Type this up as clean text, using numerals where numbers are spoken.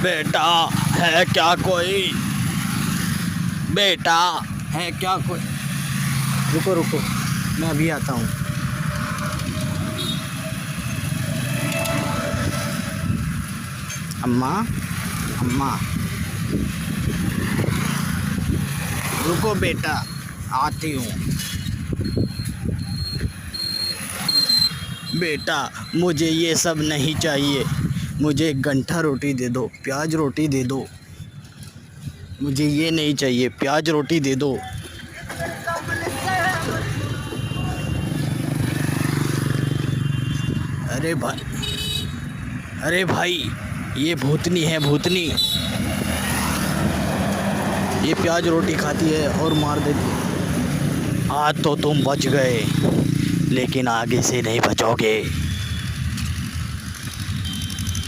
बेटा है क्या कोई? बेटा है क्या कोई? रुको रुको, मैं अभी आता हूँ। अम्मा अम्मा, रुको बेटा, आती हूँ। बेटा मुझे ये सब नहीं चाहिए, मुझे एक गंठा रोटी दे दो, प्याज रोटी दे दो। मुझे ये नहीं चाहिए, प्याज रोटी दे दो। अरे भाई, अरे भाई, ये भूतनी है, भूतनी। ये प्याज रोटी खाती है और मार देती है। आज तो तुम बच गए, लेकिन आगे से नहीं बचोगे।